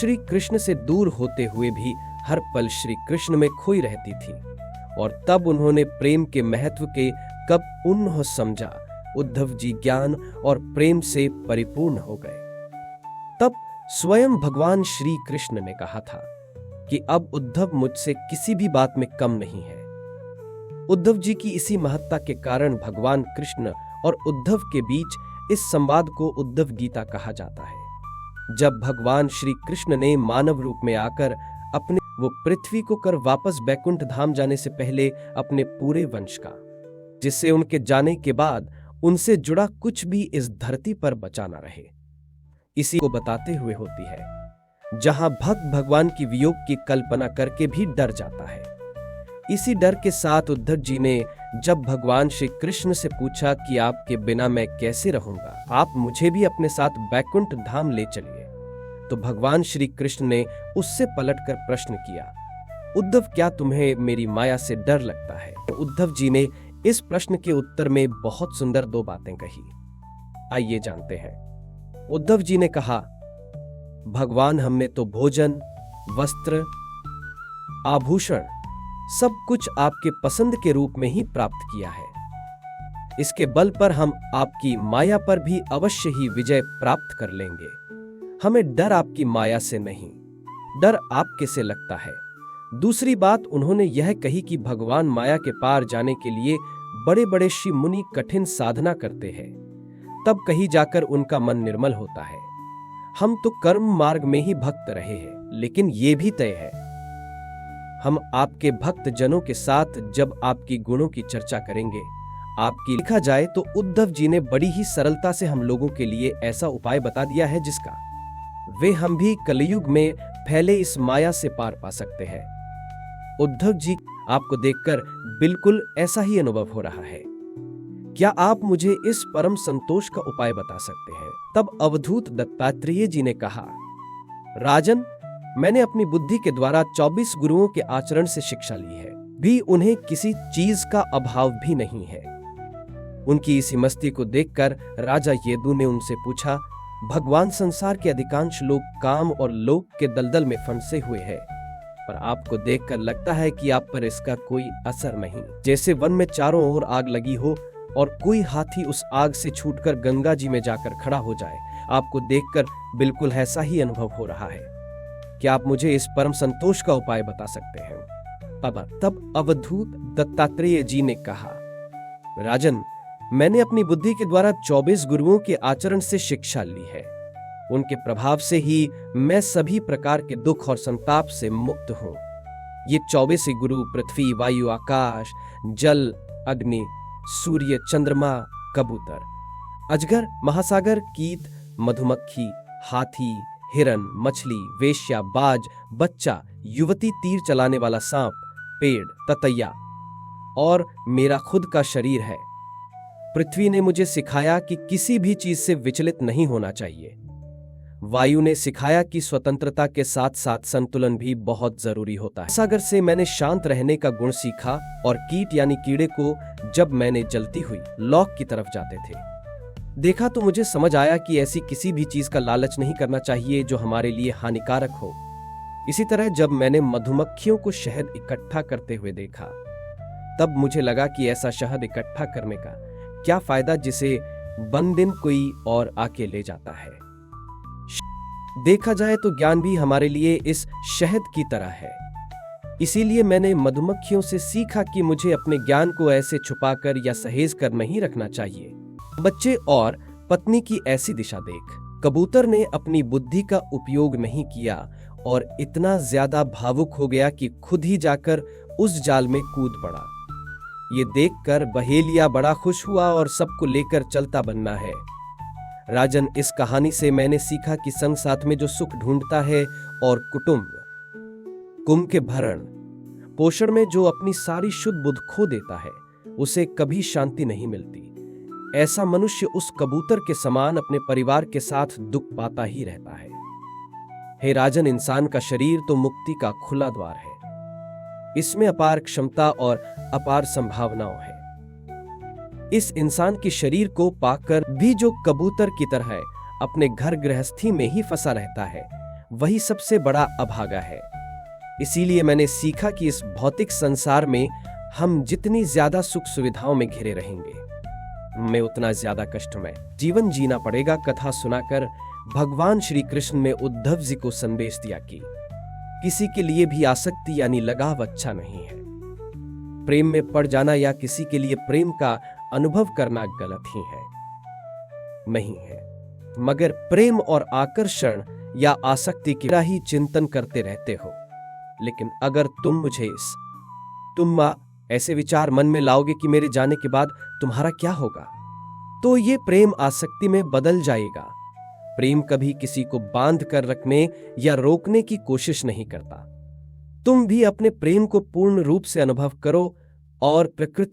श्री कृष्ण से दूर होते हुए भी हर पल श्री कृष्ण में खोई रहती थी। और तब उन्होंने प्रेम के महत्व के कब उन्हें समझा। उद्धव जी ज्ञान और प्रेम से परिपूर्ण हो गए। तब स्वयं भगवान श्री कृष्ण ने कहा था कि अब उद्धव मुझसे किसी भी बात में कम नहीं है। उद्धव जी की इसी महत्ता के कारण भगवान कृष्ण और उद्धव के बीच इस संवाद को उद्धव गीता कहा जाता है। जब भगवान श्री कृष्ण ने मानव रूप में आकर अपने वो पृथ्वी को कर वापस बैकुंठ धाम जाने से पहले अपने पूरे वंश का, जिससे उनके जाने के बाद उनसे जुड़ा कुछ भी इस धरती पर बचा न रहे, इसी को बताते हुए होती है। जहां भक्त भगवान की वियोग की कल्पना करके भी डर जाता है। इसी डर के साथ उद्धव जी ने जब भगवान श्री कृष्ण से पूछा कि आपके बिना मैं कैसे रहूंगा, आप मुझे भी अपने साथ बैकुंठ धाम ले चलिए, तो भगवान श्री कृष्ण ने उससे पलटकर प्रश्न किया, उद्धव क्या तुम्हें मेरी माया से डर लगता है? उद्धव जी ने इस प्रश्न के उत्तर में बहुत सुंदर दो बातें कही। आइए जानते हैं। उद्धव जी ने कहा, भगवान हमने तो भोजन, वस्त्र, आभूषण सब कुछ आपके पसंद के रूप में ही प्राप्त किया है। इसके बल पर हम आपकी माया पर भी अवश्य ही विजय प्राप्त कर लेंगे। हमें डर आपकी माया से नहीं, डर आपके से लगता है। दूसरी बात उन्होंने यह कही कि भगवान माया के पार जाने के लिए बड़े बड़े ऋषि मुनि कठिन साधना करते हैं, तब कहीं जाकर उनका मन निर्मल होता है। हम तो कर्म मार्ग में ही भक्त रहे हैं, लेकिन ये भी तय है हम आपके भक्त जनों के साथ जब आपकी गुणों की चर्चा करेंगे। आपकी लिखा जाए तो उद्धव जी ने बड़ी ही सरलता से हम लोगों के लिए ऐसा उपाय बता दिया है जिसका वे हम भी कलयुग में फैले इस माया से पार पा सकते हैं। उद्धव जी, आपको देखकर बिल्कुल ऐसा ही अनुभव हो रहा है। क्या आप मुझे इस परम संतोष का उपाय बता सकते हैं? तब अवधूत दत्तात्रेय जी ने कहा, राजन, मैंने अपनी बुद्धि के द्वारा 24 गुरुओं के आचरण से शिक्षा ली है, भी उन्हें किसी चीज का अभाव भी नहीं है। उनकी इसी मस्ती को देखकर राजा येदू ने उनसे पूछा, भगवान, संसार के अधिकांश लोग काम और लोभ के दलदल में फंसे हुए हैं, पर आपको देखकर लगता है कि आप पर इसका कोई असर नहीं। जैसे वन में चारों ओर आग लगी हो और कोई हाथी उस आग से छूटकर गंगा जी में जाकर खड़ा हो जाए, आपको देखकर बिल्कुल ऐसा ही अनुभव हो रहा है। क्या आप मुझे इस परम संतोष का उपाय बता सकते हैं? तब अवधूत दत्तात्रेय जी ने कहा, राजन, मैंने अपनी बुद्धि के द्वारा 24 गुरुओं के आचरण से शिक्षा ली है। उनके प्रभाव से ही मैं सभी प्रकार के दुख और संताप से मुक्त हूं। ये 24 ही गुरु पृथ्वी, वायु, आकाश, जल, अग्नि, सूर्य, चंद्रमा, कबूतर, अजगर, महासागर, कीट, मधुमक्खी, हाथी, हिरन, मछली, वेश्या, बाज, बच्चा, युवती, तीर चलाने वाला सांप, पेड़, ततैया और मेरा खुद का शरीर है। पृथ्वी ने मुझे सिखाया कि किसी भी चीज से विचलित नहीं होना चाहिए। वायु ने सिखाया कि स्वतंत्रता के साथ साथ संतुलन भी बहुत जरूरी होता है। सागर से मैंने शांत रहने का गुण सीखा और कीट यानी कीड़े को जब मैंने जलती हुई लौक की तरफ जाते थे देखा तो मुझे समझ आया कि ऐसी किसी भी चीज का लालच नहीं करना चाहिए जो हमारे लिए हानिकारक हो। इसी तरह जब मैंने मधुमक्खियों को शहद इकट्ठा करते हुए देखा, तब मुझे लगा कि ऐसा शहद इकट्ठा करने का क्या फायदा जिसे बन दिन कोई और आके ले जाता है। देखा जाए तो ज्ञान भी हमारे लिए इस शहद की तरह है। इसीलिए मैंने मधुमक्खियों से सीखा कि मुझे अपने ज्ञान को ऐसे छुपाकर या सहेज कर नहीं रखना चाहिए। बच्चे और पत्नी की ऐसी दिशा देख, कबूतर ने अपनी बुद्धि का उपयोग नहीं किया और इतना ज्यादा भावुक हो गया कि खुद ही जाकर उस जाल में कूद पड़ा। ये देखकर बहेलिया बड़ा खुश हुआ और सबको लेकर चलता बनना है। राजन, इस कहानी से मैंने सीखा कि संग साथ में जो सुख ढूंढता है और कुंभ के भरण पोषण में जो अपनी सारी शुद्ध बुद्ध खो देता है, उसे कभी शांति नहीं मिलती। ऐसा मनुष्य उस कबूतर के समान अपने परिवार के साथ दुख पाता ही रहता है। हे राजन, इंसान का शरीर तो मुक्ति का खुला द्वार है। इसमें अपार क्षमता और अपार संभावनाओं है। इस इंसान के शरीर को पाकर भी जो कबूतर की तरह अपने घर गृहस्थी में ही फंसा रहता है, वही सबसे बड़ा अभागा है। इसीलिए मैंने सीखा कि इस भौतिक संसार में हम जितनी ज्यादा सुख सुविधाओं में घिरे रहेंगे, हमें उतना ज्यादा कष्टमय जीवन जीना पड़ेगा। कथा सुनाकर भगवान श्री कृष्ण ने उद्धव जी को संदेश दिया कि किसी के लिए भी आसक्ति यानी लगाव अच्छा नहीं है। प्रेम में पड़ जाना या किसी के लिए प्रेम का अनुभव करना गलत ही है, नहीं है, मगर प्रेम और आकर्षण या आसक्ति का ही चिंतन करते रहते हो। लेकिन अगर तुम ऐसे विचार मन में लाओगे कि मेरे जाने के बाद तुम्हारा क्या होगा, तो ये प्रेम आसक्ति में बदल जाएगा। प्रेम कभी किसी को बांध कर रखने या रोकने की कोशिश नहीं करता। तुम भी अपने प्रेम को पूर्ण रूप से अनुभव करो और प्रकृति